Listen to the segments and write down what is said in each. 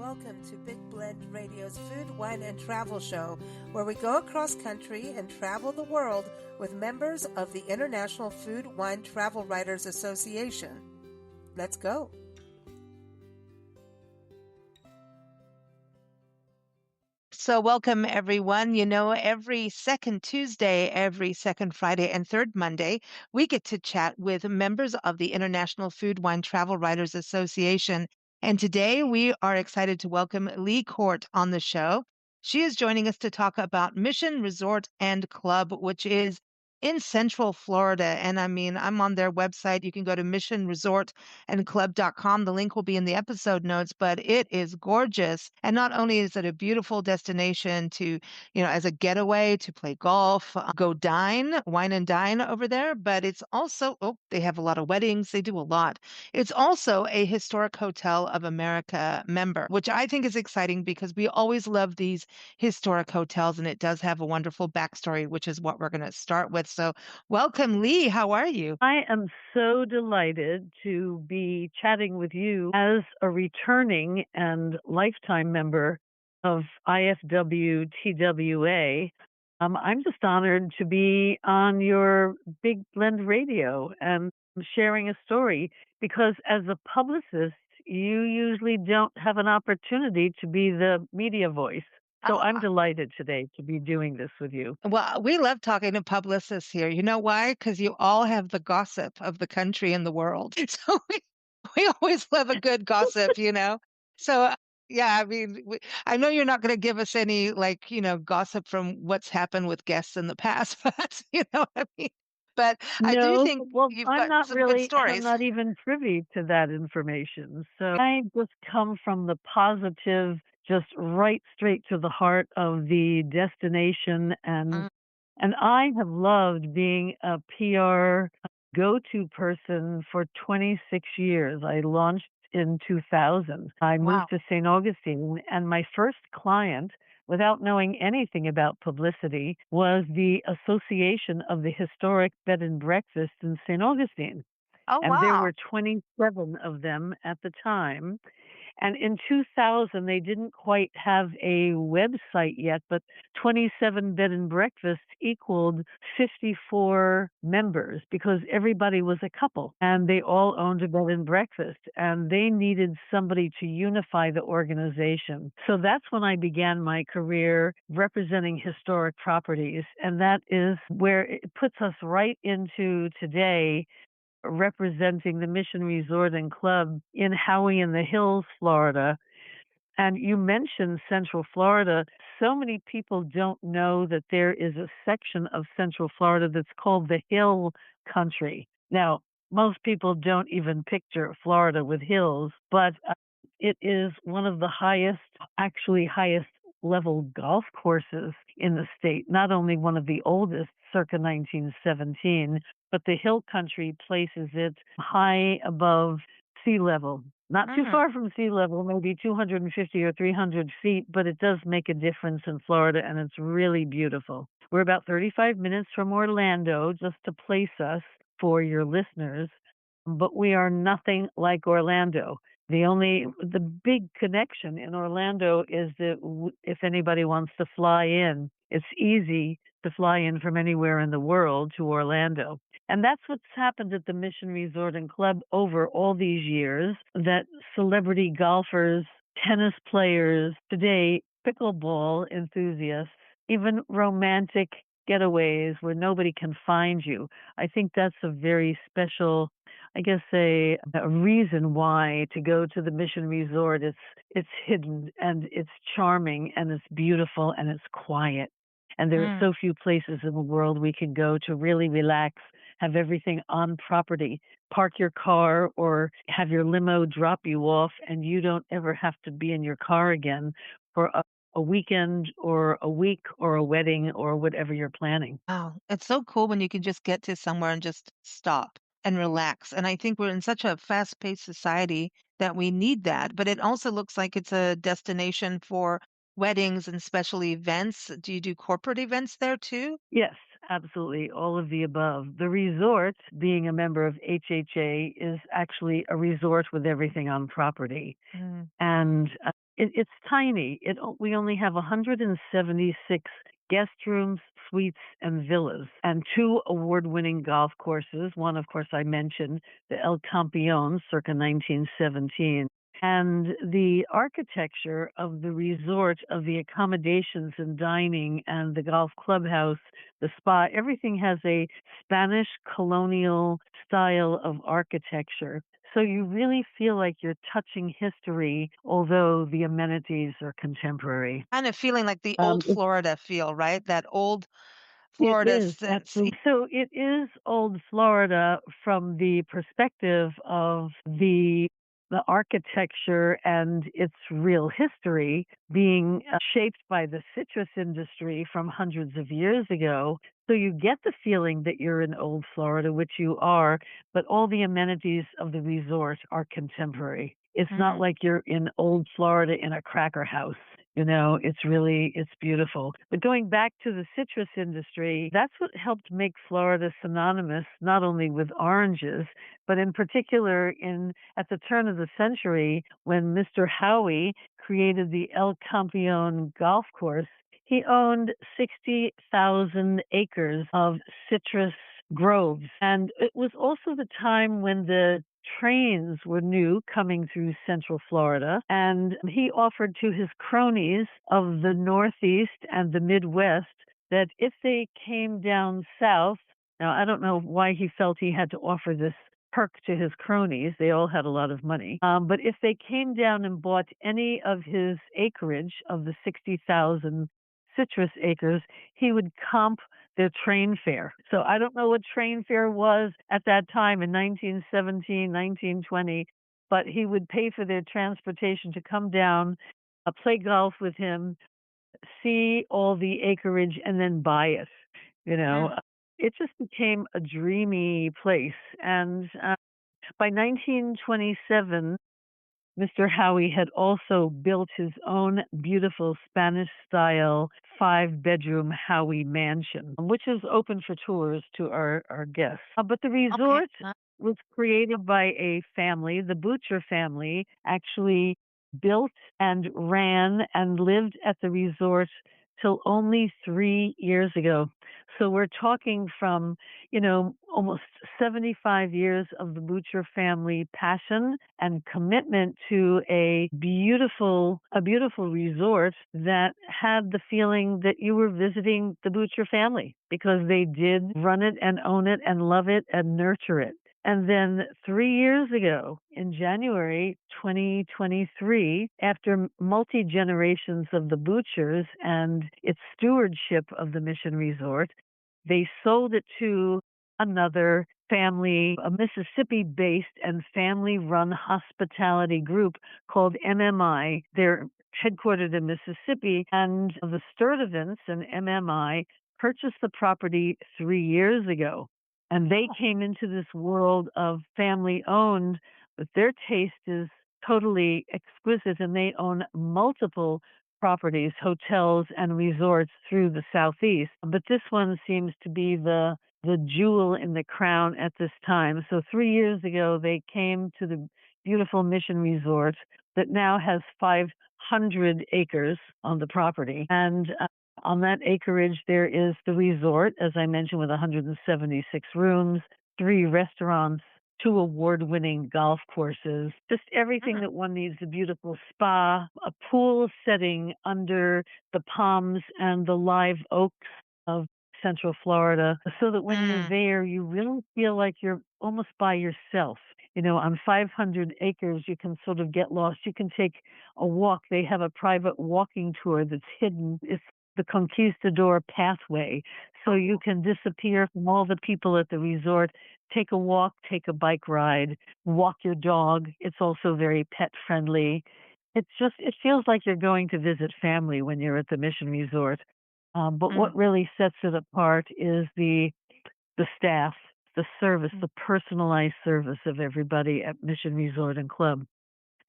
Welcome to Big Blend Radio's Food, Wine, and Travel Show, where we go across country and travel the world with members of the International Food, Wine, Travel Writers Association. Let's go. So welcome, everyone. You know, every second Tuesday, every second Friday, and third Monday, we get to chat with members of the International Food, Wine, Travel Writers Association. And today we are excited to welcome Leigh Cort on the show. She is joining us to talk about Mission Resort and Club, which is in Central Florida. And I mean, I'm on their website. You can go to missionresortandclub.com. The link will be in the episode notes, but it is gorgeous. And not only is it a beautiful destination to, as a getaway to play golf, go wine and dine over there, but it's also, they have a lot of weddings. They do a lot. It's also a Historic Hotel of America member, which I think is exciting because we always love these historic hotels, and it does have a wonderful backstory, which is what we're going to start with. So welcome, Leigh. How are you? I am so delighted to be chatting with you as a returning and lifetime member of IFWTWA. I'm just honored to be on your Big Blend Radio and sharing a story because as a publicist, you usually don't have an opportunity to be the media voice. So I'm delighted today to be doing this with you. Well, we love talking to publicists here. You know why? Because you all have the gossip of the country and the world. So we always love a good gossip, So, yeah, I mean, I know you're not going to give us any gossip from what's happened with guests in the past, but you know what I mean? But I do No, think well, you've I'm got not some good really, I'm stories. not even privy to that information. So I just come from the positive, just right straight to the heart of the destination. And I have loved being a PR go-to person for 26 years. I launched in 2000. I moved to St. Augustine, and my first client, without knowing anything about publicity, was the Association of the Historic Bed and Breakfast in St. Augustine. And there were 27 of them at the time. And in 2000, they didn't quite have a website yet, but 27 bed and breakfasts equaled 54 members because everybody was a couple and they all owned a bed and breakfast and they needed somebody to unify the organization. So that's when I began my career representing historic properties. And that is where it puts us right into today, representing the Mission Resort and Club in Howey in the Hills, Florida. And you mentioned Central Florida. So many people don't know that there is a section of Central Florida that's called the Hill Country. Now, most people don't even picture Florida with hills, but it is one of the highest level golf courses in the state, not only one of the oldest, circa 1917, but the Hill Country places it high above sea level. Not too far from sea level, maybe 250 or 300 feet, but it does make a difference in Florida, and it's really beautiful. We're about 35 minutes from Orlando, just to place us for your listeners, but we are nothing like Orlando. The big connection in Orlando is that if anybody wants to fly in, it's easy to fly in from anywhere in the world to Orlando. And that's what's happened at the Mission Resort and Club over all these years, that celebrity golfers, tennis players, today pickleball enthusiasts, even romantic getaways where nobody can find you. I think that's a very special, I guess, a reason why to go to the Mission Resort. It's hidden and it's charming and it's beautiful and it's quiet. And there are so few places in the world we can go to really relax, have everything on property, park your car or have your limo drop you off, and you don't ever have to be in your car again for a weekend or a week or a wedding or whatever you're planning. Wow, it's so cool when you can just get to somewhere and just stop and relax. And I think we're in such a fast-paced society that we need that. But it also looks like it's a destination for weddings and special events. Do you do corporate events there too? Yes, absolutely. All of the above. The resort, being a member of HHA, is actually a resort with everything on property. And It's tiny. We only have 176 guest rooms, suites, and villas, and two award-winning golf courses. One, of course, I mentioned, the El Campeon, circa 1917. And the architecture of the resort, of the accommodations and dining and the golf clubhouse, the spa, everything has a Spanish colonial style of architecture. So you really feel like you're touching history, although the amenities are contemporary. Kind of feeling like the old It Florida feel, right? That old it Florida is, sense. absolutely. So it is old Florida from the perspective of the architecture and its real history being shaped by the citrus industry from hundreds of years ago. So you get the feeling that you're in old Florida, which you are, but all the amenities of the resort are contemporary. It's not Mm. like you're in old Florida in a cracker house. It's beautiful. But going back to the citrus industry, that's what helped make Florida synonymous not only with oranges, but in particular at the turn of the century when Mr. Howie created the El Campeon golf course. He owned 60,000 acres of citrus groves. And it was also the time when the trains were new coming through Central Florida. And he offered to his cronies of the Northeast and the Midwest that if they came down south, now I don't know why he felt he had to offer this perk to his cronies. They all had a lot of money. But if they came down and bought any of his acreage of the 60,000 citrus acres, he would comp their train fare. So I don't know what train fare was at that time in 1917, 1920, but he would pay for their transportation to come down, play golf with him, see all the acreage, and then buy it. You know, Mm. it just became a dreamy place. And by 1927, Mr. Howie had also built his own beautiful Spanish style 5-bedroom Howie mansion, which is open for tours to our guests. But the Okay. resort was created by a family. The Butcher family actually built and ran and lived at the resort till only 3 years ago. So we're talking from, almost 75 years of the Butcher family passion and commitment to a beautiful resort that had the feeling that you were visiting the Butcher family because they did run it and own it and love it and nurture it. And then 3 years ago, in January 2023, after multi generations of the Butchers and its stewardship of the Mission Resort, they sold it to another family, a Mississippi based and family run hospitality group called MMI. They're headquartered in Mississippi, and the Sturdivants and MMI purchased the property 3 years ago. And they came into this world of family owned, but their taste is totally exquisite, and they own multiple properties, hotels, and resorts through the Southeast. But this one seems to be the jewel in the crown at this time. So 3 years ago, they came to the beautiful Mission Resort that now has 500 acres on the property. And on that acreage, there is the resort, as I mentioned, with 176 rooms, 3 restaurants, 2 award-winning golf courses, just everything Mm. that one needs, a beautiful spa, a pool setting under the palms and the live oaks of Central Florida, so that when you're Mm. there, you really feel like you're almost by yourself. On 500 acres, you can sort of get lost. You can take a walk. They have a private walking tour that's hidden. It's the Conquistador pathway. So you can disappear from all the people at the resort, take a walk, take a bike ride, walk your dog. It's also very pet friendly. It feels like you're going to visit family when you're at the Mission Resort. But Mm. what really sets it apart is the staff, the service, Mm. the personalized service of everybody at Mission Resort and Club.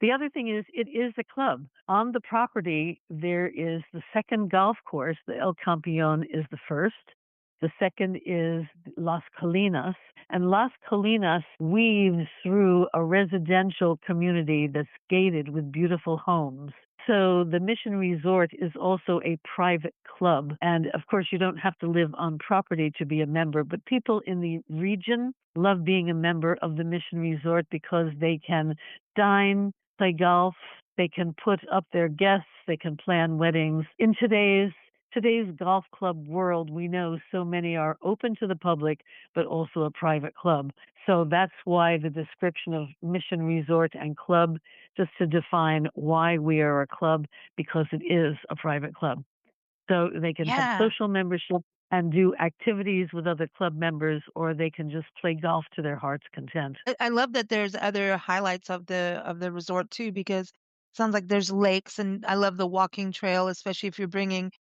The other thing is, it is a club. On the property, there is the second golf course. The El Campeon is the first. The second is Las Colinas. And Las Colinas weaves through a residential community that's gated with beautiful homes. So the Mission Resort is also a private club. And of course, you don't have to live on property to be a member, but people in the region love being a member of the Mission Resort because they can dine, play golf, they can put up their guests, they can plan weddings. In today's golf club world, we know so many are open to the public, but also a private club. So that's why the description of Mission Resort and Club, just to define why we are a club, because it is a private club. So they can have Yeah. social membership and do activities with other club members, or they can just play golf to their heart's content. I love that there's other highlights of the resort too, because it sounds like there's lakes, and I love the walking trail, especially if you're bringing,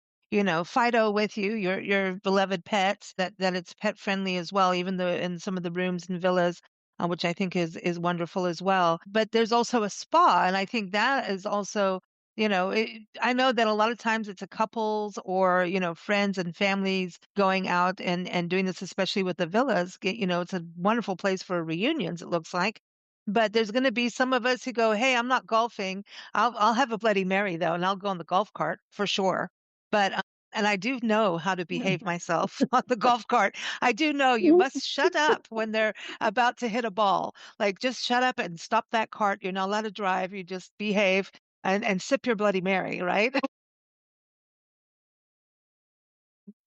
Fido with you, your beloved pets, that it's pet friendly as well, even though in some of the rooms and villas, which I think is wonderful as well. But there's also a spa, and I think that is also, I know that a lot of times it's a couples or, friends and families going out and doing this, especially with the villas. It's a wonderful place for reunions, it looks like. But there's going to be some of us who go, "Hey, I'm not golfing. I'll have a Bloody Mary though, and I'll go on the golf cart for sure." But and I do know how to behave myself on the golf cart. I do know you must shut up when they're about to hit a ball. Like just shut up and stop that cart. You're not allowed to drive. You just behave and sip your Bloody Mary, right?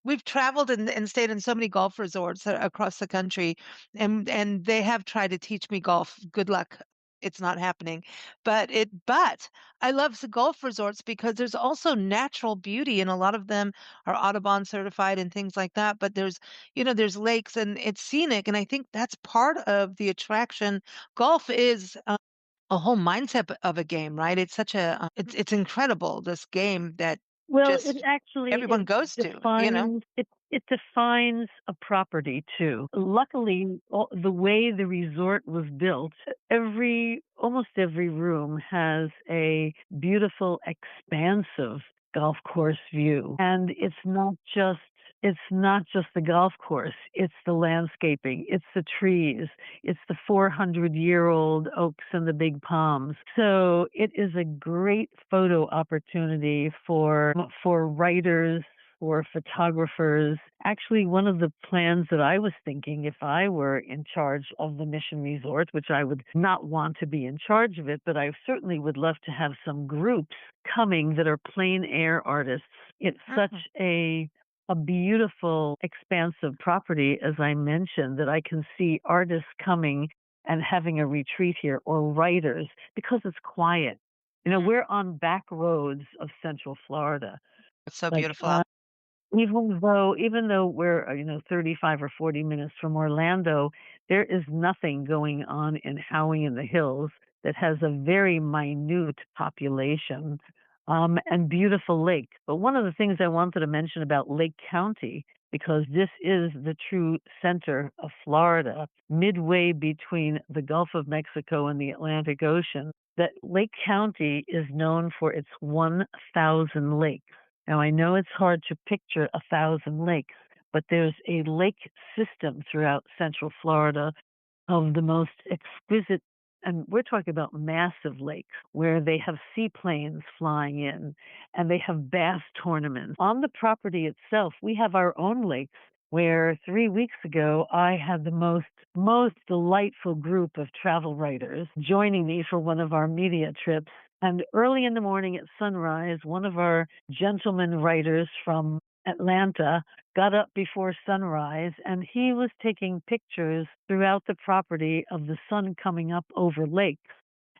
We've traveled and stayed in so many golf resorts across the country, and they have tried to teach me golf. Good luck. It's not happening. But I love the golf resorts because there's also natural beauty, and a lot of them are Audubon certified and things like that. But there's lakes and it's scenic, and I think that's part of the attraction. Golf is a whole mindset of a game, right? It's such it's incredible, this game that Well, it just actually everyone goes to. it defines a property too. Luckily, the way the resort was built, almost every room has a beautiful, expansive golf course view, and it's not just the golf course, it's the landscaping, it's the trees, it's the 400-year-old oaks and the big palms. So it is a great photo opportunity for writers, for photographers. Actually, one of the plans that I was thinking if I were in charge of the Mission Resort, which I would not want to be in charge of it, but I certainly would love to have some groups coming that are plein air artists. It's such Mhm. a beautiful, expansive property, as I mentioned, that I can see artists coming and having a retreat here, or writers, because it's quiet. Mm. We're on back roads of Central Florida. It's so Like, beautiful out. even though we're 35 or 40 minutes from Orlando, there is nothing going on in Howey in the Hills that has a very minute population, and beautiful lake. But one of the things I wanted to mention about Lake County, because this is the true center of Florida, midway between the Gulf of Mexico and the Atlantic Ocean, that Lake County is known for its 1,000 lakes. Now, I know it's hard to picture 1,000 lakes, but there's a lake system throughout Central Florida of the most exquisite, and we're talking about massive lakes where they have seaplanes flying in and they have bass tournaments. On the property itself, we have our own lakes where 3 weeks ago I had the most delightful group of travel writers joining me for one of our media trips. And early in the morning at sunrise, one of our gentleman writers from Atlanta got up before sunrise, and he was taking pictures throughout the property of the sun coming up over lakes.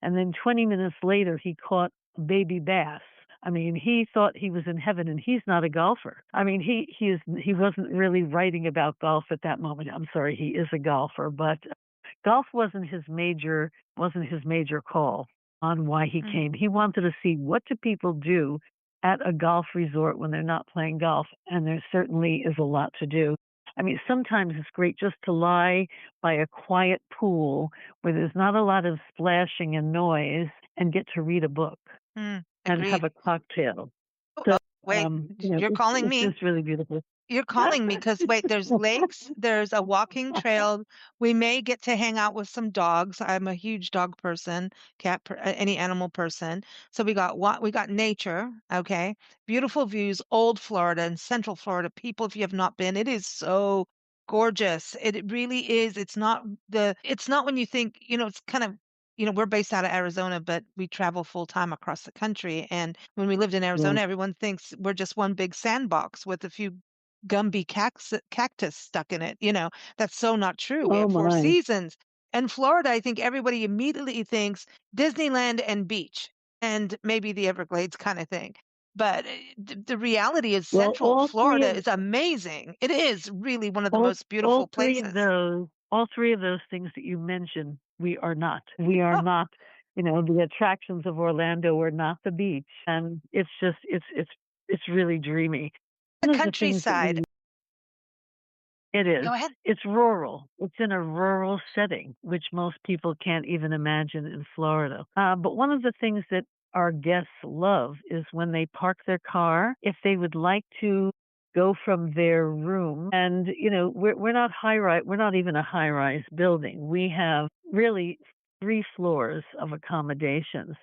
And then 20 minutes later, he caught a baby bass. I mean, he thought he was in heaven, and he's not a golfer. I mean, he wasn't really writing about golf at that moment. I'm sorry, he is a golfer, but golf wasn't his major call on why he Mm. came. He wanted to see, what do people do at a golf resort when they're not playing golf, and there certainly is a lot to do. I mean, sometimes it's great just to lie by a quiet pool where there's not a lot of splashing and noise, and get to read a book and have Agreed. a cocktail. Oh, So, oh, wait, you're it's calling it's me. just really beautiful. You're calling me because wait, there's lakes, there's a walking trail. We may get to hang out with some dogs. I'm a huge dog person, any animal person. So we got nature, okay? Beautiful views, old Florida and Central Florida. People, if you have not been, it is so gorgeous. It really is. It's not when you think, it's kind of we're based out of Arizona, but we travel full time across the country. And when we lived in Yes. Arizona, everyone thinks we're just one big sandbox with a few Gumby cactus stuck in it. That's so not true. We Oh have four my. seasons. And Florida, I think everybody immediately thinks Disneyland and beach and maybe the Everglades kind of thing. But the reality is Well, Central Florida is amazing. It is really one of the most beautiful places. all three of those things that you mentioned, we are not. We are not, the attractions of Orlando are not the beach. And it's just it's really dreamy. The One of the things that countryside. it is. Go ahead. It's rural. It's in a rural setting, which most people can't even imagine in Florida. But one of the things that our guests love is when they park their car, if they would like to go from their room, and we're not high rise. We're not even a high rise building. We have really three floors of accommodations,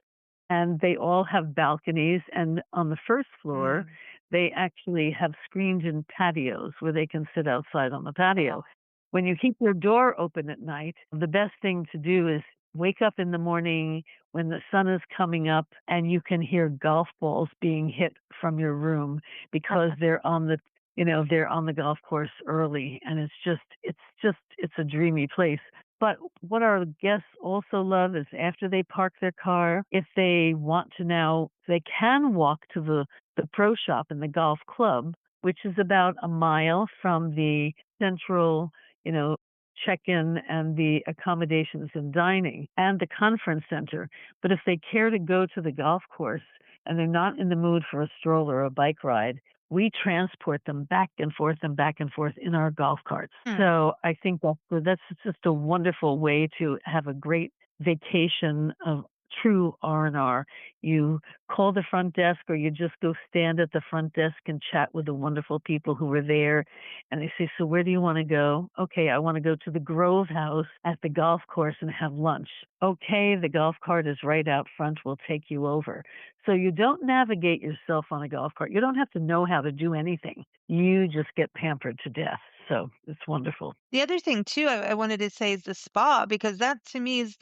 and they all have balconies. And on the first floor, Mm. they actually have screened in patios where they can sit outside on the patio. Oh. When you keep your door open at night, the best thing to do is wake up in the morning when the sun is coming up and you can hear golf balls being hit from your room because they're on the golf course early, and it's a dreamy place. But what our guests also love is after they park their car, if they want to now, they can walk to the pro shop and the golf club, which is about a mile from the central, you know, check-in and the accommodations and dining and the conference center. But if they care to go to the golf course and they're not in the mood for a stroll or a bike ride, we transport them back and forth in our golf carts. Hmm. So I think that's just a wonderful way to have a great vacation of true R&R. You call the front desk or you just go stand at the front desk and chat with the wonderful people who were there. And they say, so where do you want to go? Okay, I want to go to the Grove House at the golf course and have lunch. Okay, the golf cart is right out front. We'll take you over. So you don't navigate yourself on a golf cart. You don't have to know how to do anything. You just get pampered to death. So it's wonderful. The other thing too, I wanted to say is the spa because that to me is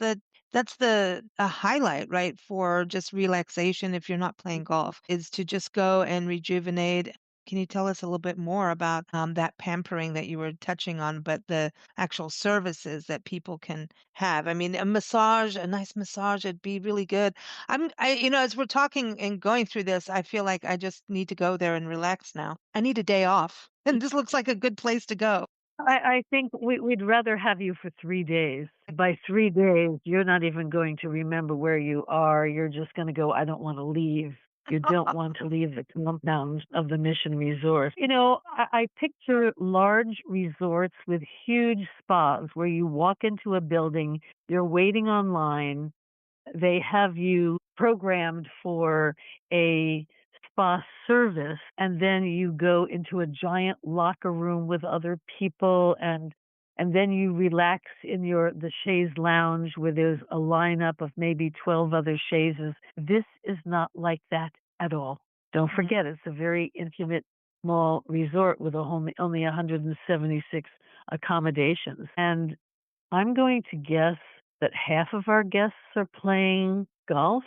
that's the a highlight, right? For just relaxation if you're not playing golf, is to just go and rejuvenate. Can you tell us a little bit more about that pampering that you were touching on, but the actual services that people can have? I mean, a nice massage, it'd be really good. As we're talking and going through this, I feel like I just need to go there and relax now. I need a day off, and this looks like a good place to go. I think we'd rather have you for 3 days. By 3 days, you're not even going to remember where you are. You're just going to go, I don't want to leave. You don't want to leave the compound of the Mission Resort. I picture large resorts with huge spas where you walk into a building, you're waiting online, they have you programmed for a spa service, and then you go into a giant locker room with other people, and then you relax in the chaise lounge where there's a lineup of maybe 12 other chaises. This is not like that at all. Don't Mhm. forget, it's a very intimate small resort with only 176 accommodations. And I'm going to guess that half of our guests are playing golf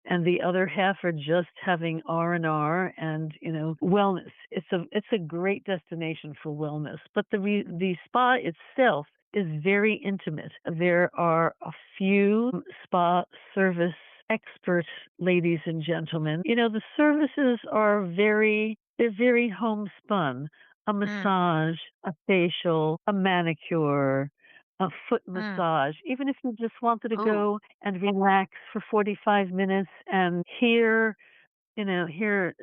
and the other half are just having R&R and, wellness. It's a great destination for wellness, but the spa itself is very intimate. There are a few spa service experts, ladies and gentlemen. The services they're very homespun. A Mm, massage, a facial, a manicure, a foot mm. massage, even if you just wanted to Ooh. go and relax for 45 minutes and hear your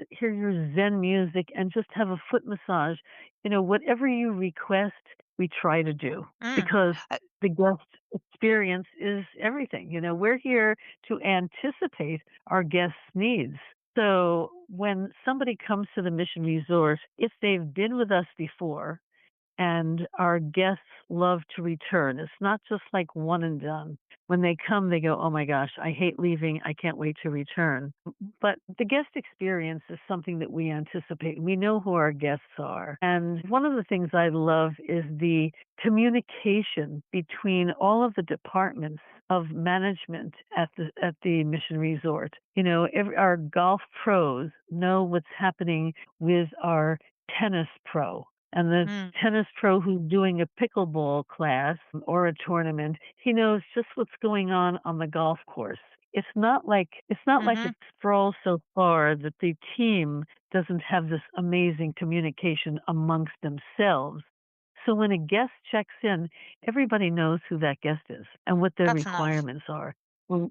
Zen music and just have a foot massage. Whatever you request, we try to do Mm. because Uh, the guest experience is everything. We're here to anticipate our guests' needs. So when somebody comes to the Mission Resort, if they've been with us before, and our guests love to return. It's not just like one and done. When they come, they go, "Oh my gosh, I hate leaving. I can't wait to return." But the guest experience is something that we anticipate. We know who our guests are. And one of the things I love is the communication between all of the departments of management at the Mission Resort. Our golf pros know what's happening with our tennis pro, and the Mm, tennis pro who's doing a pickleball class or a tournament, he knows just what's going on the golf course. It's not like hmm it sprawls so far that the team doesn't have this amazing communication amongst themselves. So when a guest checks in, everybody knows who that guest is and what their That's nice. requirements are. Well,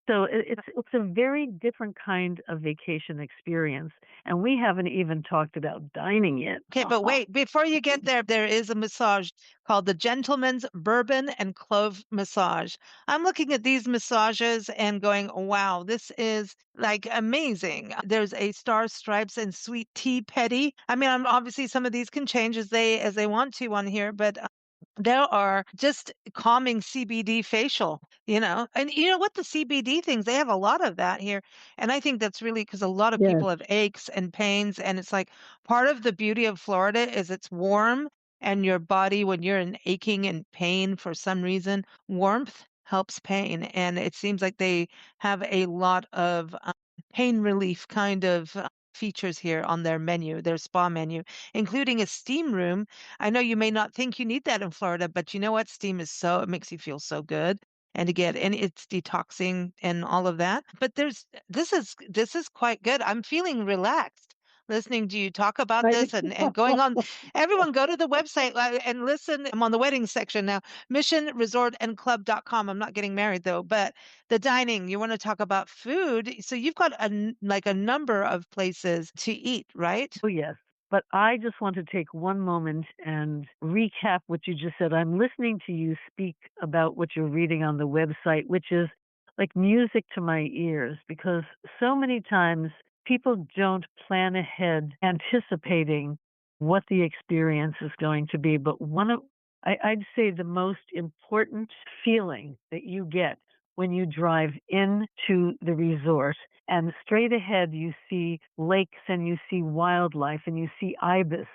so it's a very different kind of vacation experience, and we haven't even talked about dining yet. Okay, but wait, before you get there, there is a massage called the Gentleman's Bourbon and Clove Massage. I'm looking at these massages and going, wow, this is like amazing. There's a Star Stripes and Sweet Tea Petty. I mean, obviously some of these can change as they want to on here, but there are just calming CBD facial, and you know what? The CBD things, they have a lot of that here. And I think that's really because a lot of Yes. people have aches and pains. And it's like part of the beauty of Florida is it's warm and your body, when you're in aching and pain for some reason, warmth helps pain. And it seems like they have a lot of pain relief kind of features here on their menu, their spa menu, including a steam room. I know you may not think you need that in Florida, but you know what? Steam is it makes you feel so good. And again, and it's detoxing and all of that. But this is quite good. I'm feeling relaxed listening to you talk about I this and going on. Everyone go to the website and listen. I'm on the wedding section now, missionresortandclub.com. I'm not getting married though, but the dining, you want to talk about food. So you've got like a number of places to eat, right? Oh, yes. But I just want to take one moment and recap what you just said. I'm listening to you speak about what you're reading on the website, which is like music to my ears, because so many times people don't plan ahead anticipating what the experience is going to be. But I'd say the most important feeling that you get when you drive into the resort and straight ahead you see lakes and you see wildlife and you see ibis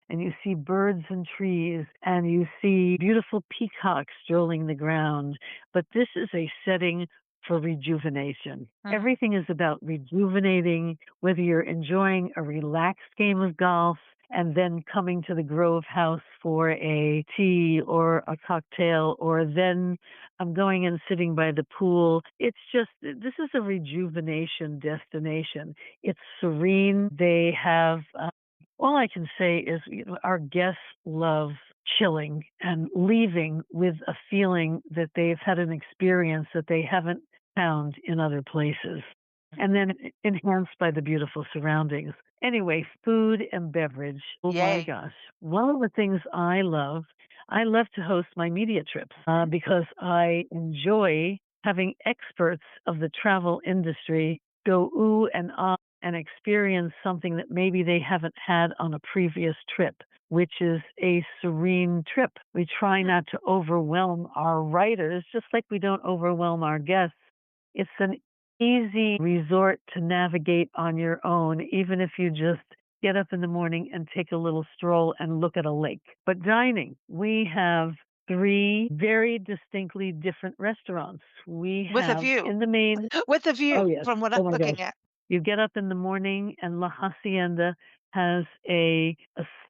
and you see birds and trees and you see beautiful peacocks strolling the ground. But this is a setting for rejuvenation. Mm. Everything is about rejuvenating, whether you're enjoying a relaxed game of golf and then coming to the Grove House for a tea or a cocktail, or then I'm going and sitting by the pool. This is a rejuvenation destination. It's serene. They have, all I can say is, our guests love chilling and leaving with a feeling that they've had an experience that they haven't found in other places. And then enhanced by the beautiful surroundings. Anyway, food and beverage. Oh my Yay. gosh. One of the things I love to host my media trips because I enjoy having experts of the travel industry go ooh and ah and experience something that maybe they haven't had on a previous trip, which is a serene trip. We try not to overwhelm our writers, just like we don't overwhelm our guests. It's an easy resort to navigate on your own, even if you just get up in the morning and take a little stroll and look at a lake. But dining, we have three very distinctly different restaurants. We With a have view. in the main, With a oh view yes, from what I'm oh my gosh. looking at. You get up in the morning and La Hacienda has a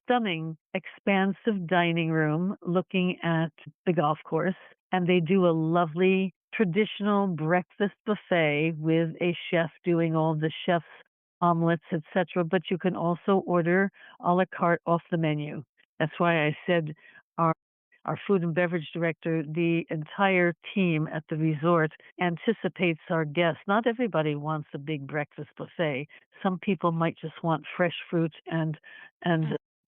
stunning, expansive dining room looking at the golf course. And they do a lovely traditional breakfast buffet with a chef doing all the chef's omelets, etc. But you can also order a la carte off the menu. That's why I said our our food and beverage director, the entire team at the resort anticipates our guests. Not everybody wants a big breakfast buffet. Some people might just want fresh fruit and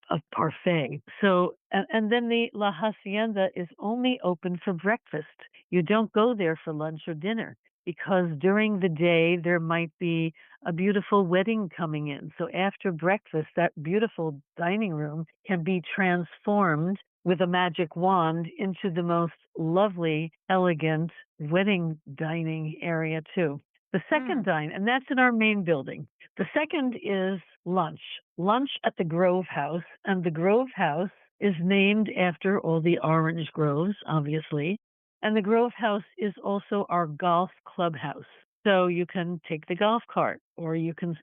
a parfait. So, and then the La Hacienda is only open for breakfast. You don't go there for lunch or dinner. because during the day there might be a beautiful wedding coming in. So after breakfast, that beautiful dining room can be transformed with a magic wand into the most lovely, elegant wedding dining area too. The second Mm. dine, and that's in our main building. The second is lunch. Lunch at the Grove House, and the Grove House is named after all the orange groves, obviously. And the Grove House is also our golf clubhouse. So you can take the golf cart, or you can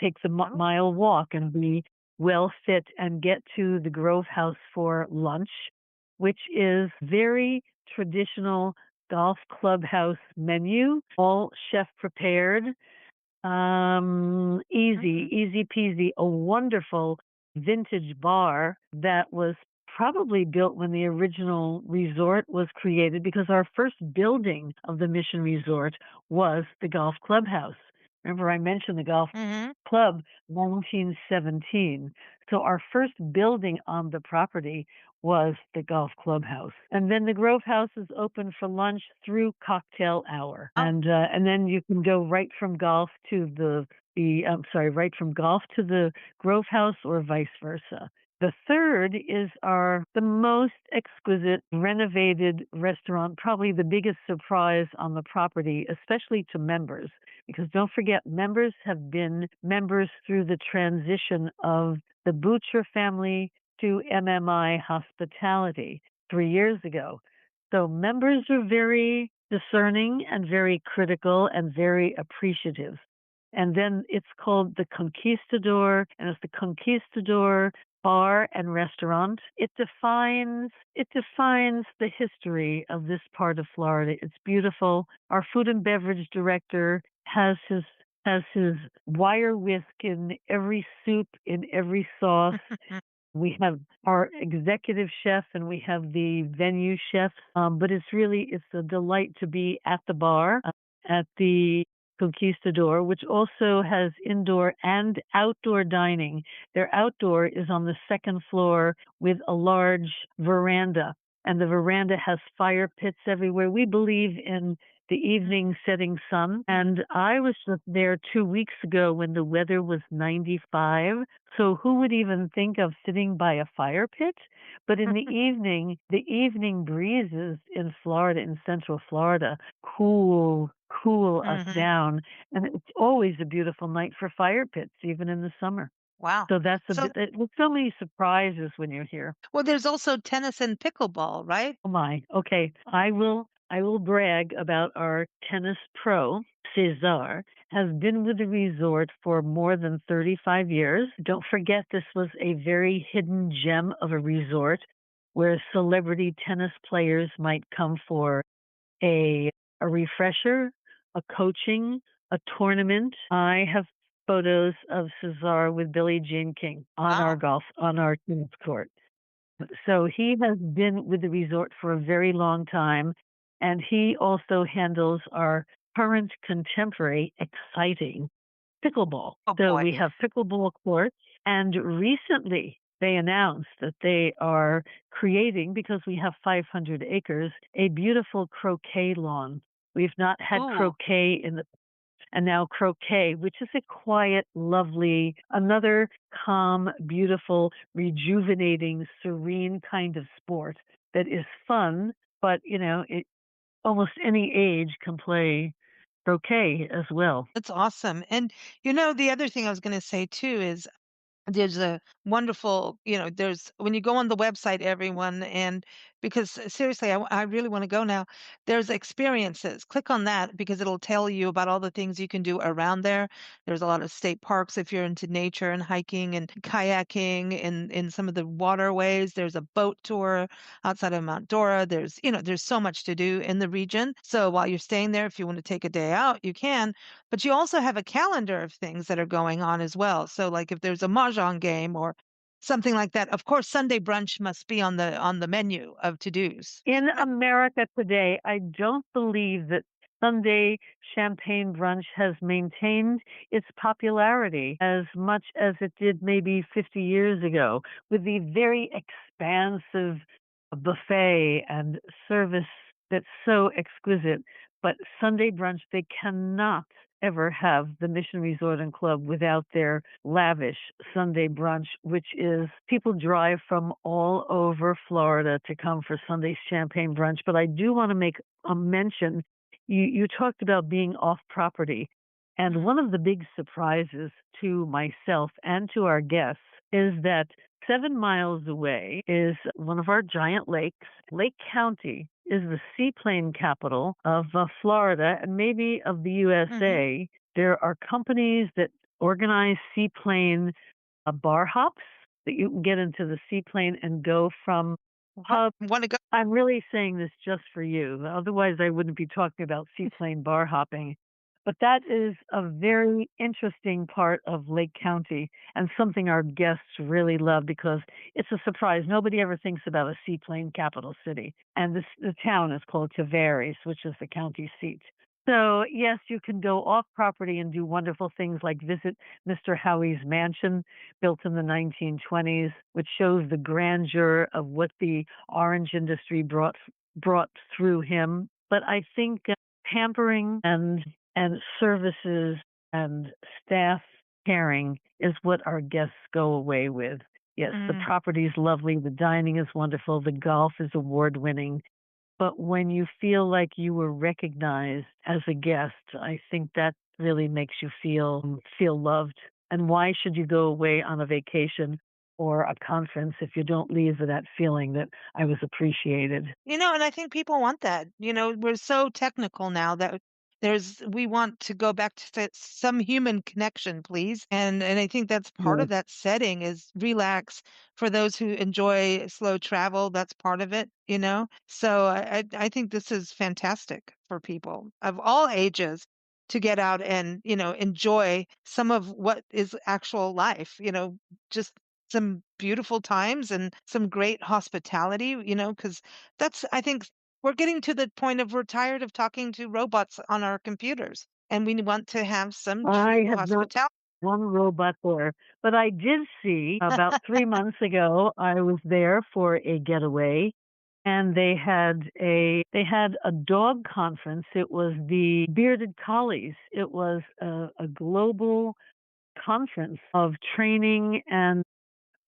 take the Oh. mile walk and be well fit and get to the Grove House for lunch, which is very traditional golf clubhouse menu, all chef prepared. Mm. Easy peasy, a wonderful vintage bar that was probably built when the original resort was created because our first building of the Mission Resort was the golf clubhouse. Remember, I mentioned the golf Mm-hmm. club 1917. So our first building on the property was the golf clubhouse. And then the Grove House is open for lunch through cocktail hour. Oh. And then you can go right from golf to right from golf to the Grove House or vice versa. The third is the most exquisite renovated restaurant, probably the biggest surprise on the property, especially to members. Because don't forget, members have been members through the transition of the Butcher family to MMI Hospitality 3 years ago. So members are very discerning and very critical and very appreciative. And then it's called the Conquistador, and it's the Conquistador bar and restaurant. It defines the history of this part of Florida. It's beautiful. Our food and beverage director has his wire whisk in every soup, in every sauce. We have our executive chef and we have the venue chef. But it's a delight to be at the bar at the Conquistador, which also has indoor and outdoor dining. Their outdoor is on the second floor with a large veranda, and the veranda has fire pits everywhere. We believe in the evening setting sun. And I was just there 2 weeks ago when the weather was 95. So who would even think of sitting by a fire pit? But in the evening breezes in Florida, in Central Florida, cool us Mm-hmm. down. And it's always a beautiful night for fire pits, even in the summer. Wow. So that's a So, bit, there's so many surprises when you're here. well, there's also tennis and pickleball, right? Oh my. Okay. I will brag about our tennis pro. Cesar has been with the resort for more than 35 years. Don't forget this was a very hidden gem of a resort where celebrity tennis players might come for a a refresher, a coaching, a tournament. I have photos of Cesar with Billie Jean King Wow. on our tennis court. So he has been with the resort for a very long time, and he also handles our current contemporary exciting pickleball. Oh So boy. we have pickleball courts, and recently they announced that they are creating, because we have 500 acres, a beautiful croquet lawn. We've not had Ooh. croquet and now croquet, which is a quiet, lovely, another calm, beautiful, rejuvenating, serene kind of sport that is fun, but almost any age can play croquet as well. That's awesome. And the other thing I was going to say too is there's a wonderful, there's when you go on the website, everyone, and because seriously, I really want to go now. There's experiences. Click on that because it'll tell you about all the things you can do around there. There's a lot of state parks if you're into nature and hiking and kayaking in some of the waterways. There's a boat tour outside of Mount Dora. There's so much to do in the region. So while you're staying there, if you want to take a day out, you can. But you also have a calendar of things that are going on as well. So like if there's a mahjong game or something like that, of course Sunday brunch must be on the menu of to-dos. In Right. America today, I don't believe that Sunday champagne brunch has maintained its popularity as much as it did maybe 50 years ago, with the very expansive buffet and service that's so exquisite. But Sunday brunch, they cannot ever have the Mission Resort and Club without their lavish Sunday brunch, which is people drive from all over Florida to come for Sunday's champagne brunch. But I do want to make a mention. You talked about being off property. And one of the big surprises to myself and to our guests is that 7 miles away is one of our giant lakes. Lake County is the seaplane capital of Florida and maybe of the USA. There are companies that organize seaplane bar hops that you can get into the seaplane and go from hub. Want to go? I'm really saying this just for you. Otherwise, I wouldn't be talking about seaplane bar hopping. But that is a very interesting part of Lake County and something our guests really love because it's a surprise. Nobody ever thinks about a seaplane capital city. And the town is called Tavares, which is the county seat. So, yes, you can go off property and do wonderful things like visit Mr. Howie's mansion built in the 1920s, which shows the grandeur of what the orange industry brought through him. But I think pampering and services and staff caring is what our guests go away with. Yes, the property is lovely, the dining is wonderful, the golf is award-winning. But when you feel like you were recognized as a guest, I think that really makes you feel loved. And why should you go away on a vacation or a conference if you don't leave with that feeling that I was appreciated? And I think people want that. We're so technical now that we want to go back to some human connection, please. And I think that's part of Yes. that setting is relax for those who enjoy slow travel. That's part of it. So I think this is fantastic for people of all ages to get out and, enjoy some of what is actual life, just some beautiful times and some great hospitality, because I think we're getting to the point of we're tired of talking to robots on our computers and we want to have some I true have not hospitality. one robot there, but I did see about 3 months ago, I was there for a getaway and they had a dog conference. It was the Bearded Collies. It was a global conference of training and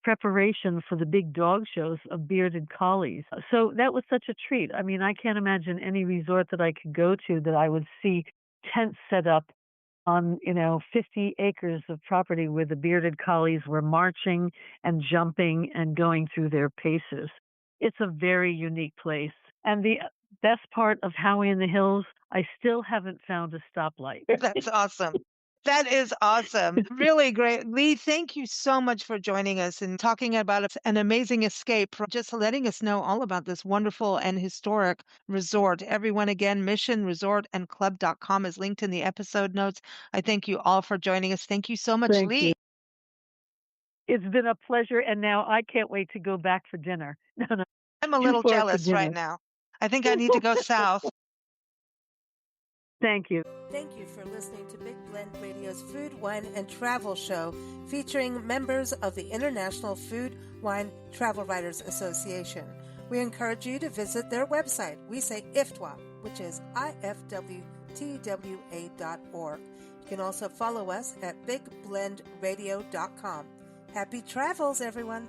preparation for the big dog shows of bearded collies. So that was such a treat. I mean, I can't imagine any resort that I could go to that I would see tents set up on, 50 acres of property where the bearded collies were marching and jumping and going through their paces. It's a very unique place. And the best part of Howie in the Hills, I still haven't found a stoplight. That's awesome. That is awesome. Really great. Leigh, thank you so much for joining us and talking about an amazing escape, for just letting us know all about this wonderful and historic resort. Everyone, again, missionresortandclub.com is linked in the episode notes. I thank you all for joining us. Thank you so much, Thank Leigh. you. It's been a pleasure, and now I can't wait to go back for dinner. No, no, I'm a too little far for jealous right dinner. now. I think I need to go south. Thank you. Thank you for listening to Big Blend Radio's Food, Wine, and Travel Show, featuring members of the International Food, Wine, Travel Writers Association. We encourage you to visit their website. We say IFWTWA, which is IFWTWA.org. You can also follow us at bigblendradio.com. Happy travels, everyone!